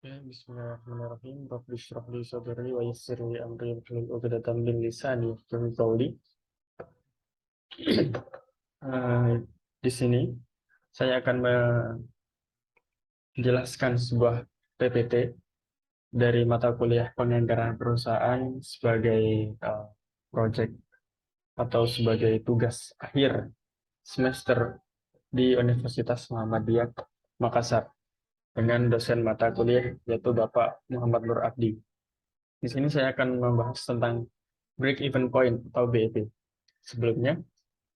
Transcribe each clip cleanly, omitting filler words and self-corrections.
Oke, bismillahirrahmanirrahim. Rabbi shrah li sadri wa yassir li amri wahlul 'uqdatam min lisani yafqahu qawli. Di sini saya akan menjelaskan sebuah PPT dari mata kuliah penganggaran perusahaan sebagai project atau sebagai tugas akhir semester di Universitas Muhammadiyah Makassar dengan dosen mata kuliah yaitu Bapak Muhammad Nur Abdi. Di sini saya akan membahas tentang break-even point atau BEP. Sebelumnya,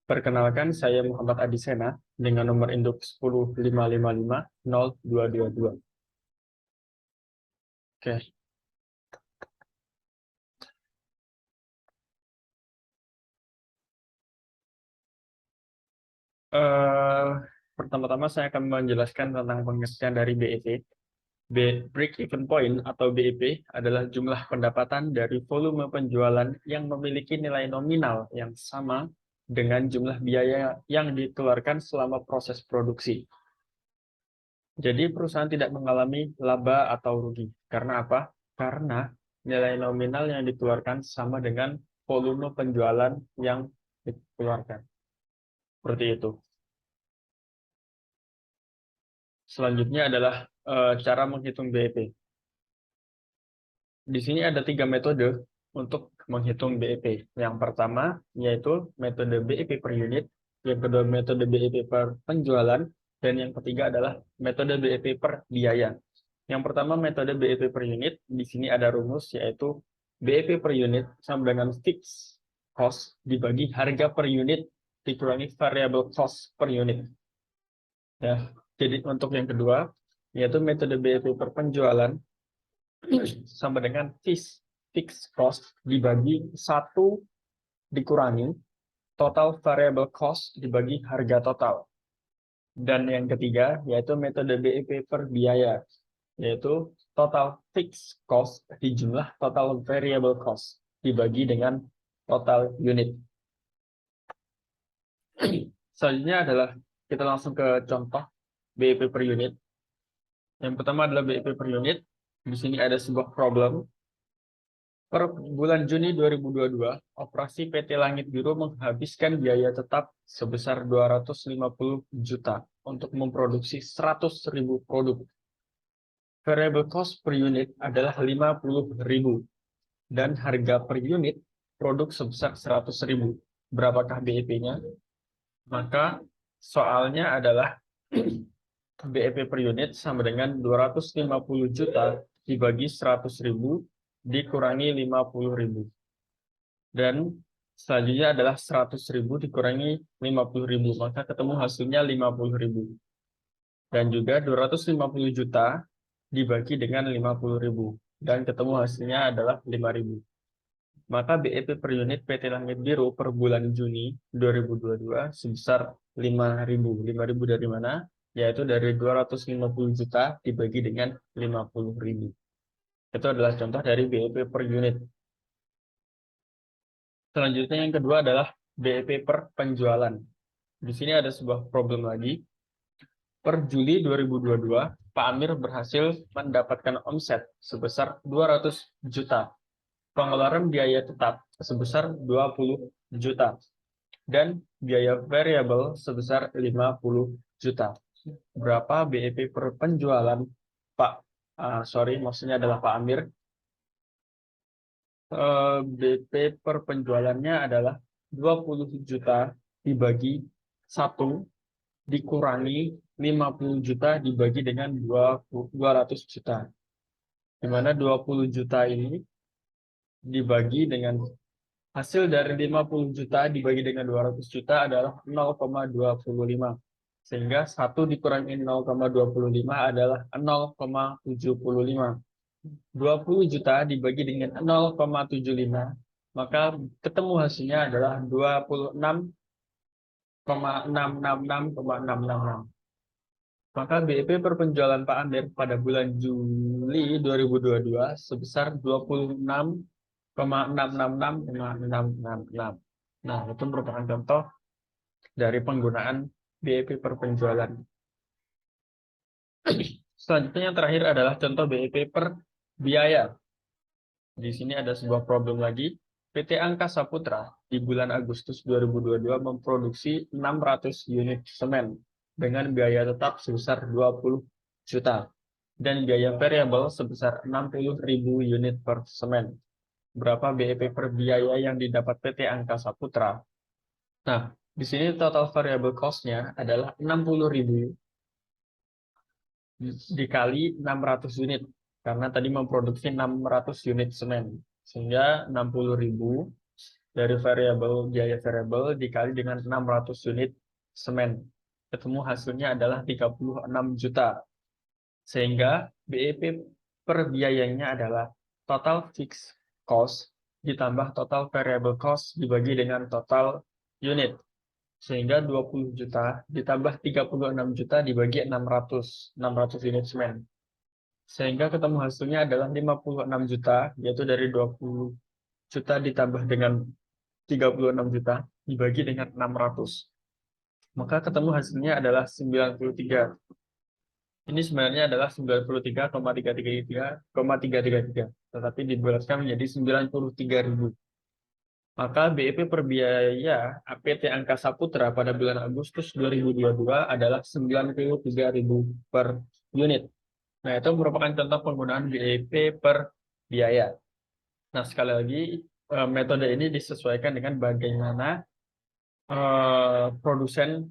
perkenalkan saya Muhammad Adisena dengan nomor induk 10555022. Oke. Eh, Pertama-tama saya akan menjelaskan tentang pengertian dari BEP. Break-even point atau BEP adalah jumlah pendapatan dari volume penjualan yang memiliki nilai nominal yang sama dengan jumlah biaya yang dikeluarkan selama proses produksi. Jadi perusahaan tidak mengalami laba atau rugi. Karena apa? Karena nilai nominal yang dikeluarkan sama dengan volume penjualan yang dikeluarkan. Seperti itu. Selanjutnya adalah cara menghitung BEP. Di sini ada 3 metode untuk menghitung BEP. Yang pertama yaitu metode BEP per unit, yang kedua metode BEP per penjualan, dan yang ketiga adalah metode BEP per biaya. Yang pertama metode BEP per unit, di sini ada rumus yaitu BEP per unit sama dengan fixed cost dibagi harga per unit dikurangi variable cost per unit. Ya, jadi untuk yang kedua yaitu metode BEP per penjualan sama dengan fixed cost dibagi 1 dikurangi total variable cost dibagi harga total. Dan yang ketiga yaitu metode BEP per biaya, yaitu total fixed cost dijumlah total variable cost dibagi dengan total unit. Selanjutnya adalah kita langsung ke contoh BEP per unit. Yang pertama adalah BEP per unit. Di sini ada sebuah problem. Per bulan Juni 2022, operasi PT Langit Biru menghabiskan biaya tetap sebesar 250 juta untuk memproduksi 100.000 produk. Variable cost per unit adalah 50.000 dan harga per unit produk sebesar 100.000. Berapakah BEP-nya? Maka soalnya adalah BEP per unit sama dengan 250 juta dibagi 100.000 dikurangi 50.000. Dan selanjutnya adalah 100.000 dikurangi 50.000, maka ketemu hasilnya 50.000. Dan juga 250 juta dibagi dengan 50.000, dan ketemu hasilnya adalah 5.000. Maka BEP per unit PT Langit Biru per bulan Juni 2022 sebesar 5.000. 5.000 dari mana? Yaitu dari 250 juta dibagi dengan 50.000. Itu adalah contoh dari BEP per unit. Selanjutnya yang kedua adalah BEP per penjualan. Di sini ada sebuah problem lagi. Per Juli 2022, Pak Amir berhasil mendapatkan omset sebesar 200 juta. Pengeluaran biaya tetap sebesar 20 juta. Dan biaya variabel sebesar 50 juta. Berapa BEP per penjualan Pak? Maksudnya adalah Pak Amir. BP per penjualannya adalah 20 juta dibagi 1 dikurangi 50 juta dibagi dengan 200 juta. Di mana 20 juta ini dibagi dengan hasil dari 50 juta dibagi dengan 200 juta adalah 0,25. Sehingga 1 dikurangi 0,25 adalah 0,75. 20 juta dibagi dengan 0,75, maka ketemu hasilnya adalah 26,666,666. Maka BEP per penjualan Pak Amir pada bulan Juli 2022 sebesar 26,666,666. Nah, itu merupakan contoh dari penggunaan BEP per penjualan. Selanjutnya yang terakhir adalah contoh BEP per biaya. Di sini ada sebuah problem lagi. PT Angkasa Putra di bulan Agustus 2022 memproduksi 600 unit semen dengan biaya tetap sebesar 20 juta dan biaya variabel sebesar 60.000 unit per semen. Berapa BEP per biaya yang didapat PT Angkasa Putra? Nah, di sini total variable cost-nya adalah 60.000 dikali 600 unit karena tadi memproduksi 600 unit semen sehingga 60.000 dari biaya variabel dikali dengan 600 unit semen ketemu hasilnya adalah 36 juta sehingga BEP per biayanya adalah total fixed cost ditambah total variable cost dibagi dengan total unit sehingga 20 juta ditambah 36 juta dibagi 600 unit semen. Sehingga ketemu hasilnya adalah 56 juta, yaitu dari 20 juta ditambah dengan 36 juta dibagi dengan 600. Maka ketemu hasilnya adalah 93. Ini sebenarnya adalah 93,333, tetapi dibulatkan menjadi 93.000. Maka BEP per biaya PT Angkasa Putra pada bulan Agustus 2022 adalah 93.000 per unit. Nah, itu merupakan contoh penggunaan BEP per biaya. Nah, sekali lagi, metode ini disesuaikan dengan bagaimana produsen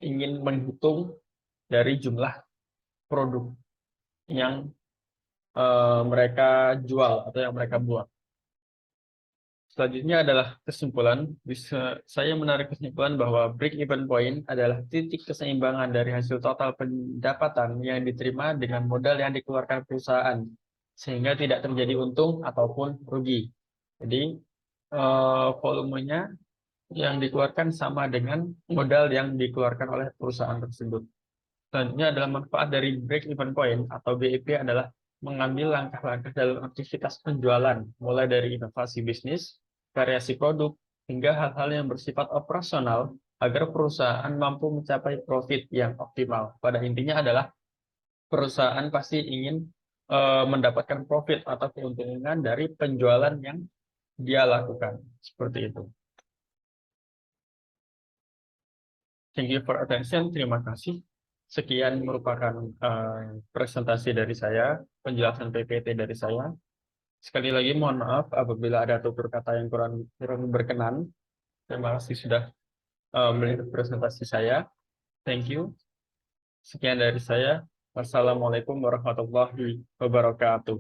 ingin menghitung dari jumlah produk yang mereka jual atau yang mereka buat. Selanjutnya adalah kesimpulan. Saya menarik kesimpulan bahwa break-even point adalah titik keseimbangan dari hasil total pendapatan yang diterima dengan modal yang dikeluarkan perusahaan, sehingga tidak terjadi untung ataupun rugi. Jadi, volumenya yang dikeluarkan sama dengan modal yang dikeluarkan oleh perusahaan tersebut. Selanjutnya adalah manfaat dari break-even point atau BEP adalah mengambil langkah-langkah dalam aktivitas penjualan, mulai dari inovasi bisnis, variasi produk, hingga hal-hal yang bersifat operasional agar perusahaan mampu mencapai profit yang optimal. Pada intinya adalah perusahaan pasti ingin mendapatkan profit atau keuntungan dari penjualan yang dia lakukan. Seperti itu. Thank you for attention. Terima kasih. Sekian merupakan presentasi dari saya, penjelasan PPT dari saya. Sekali lagi mohon maaf apabila ada tutur kata yang kurang berkenan. Terima kasih sudah melihat presentasi saya. Thank you. Sekian dari saya. Wassalamualaikum warahmatullahi wabarakatuh.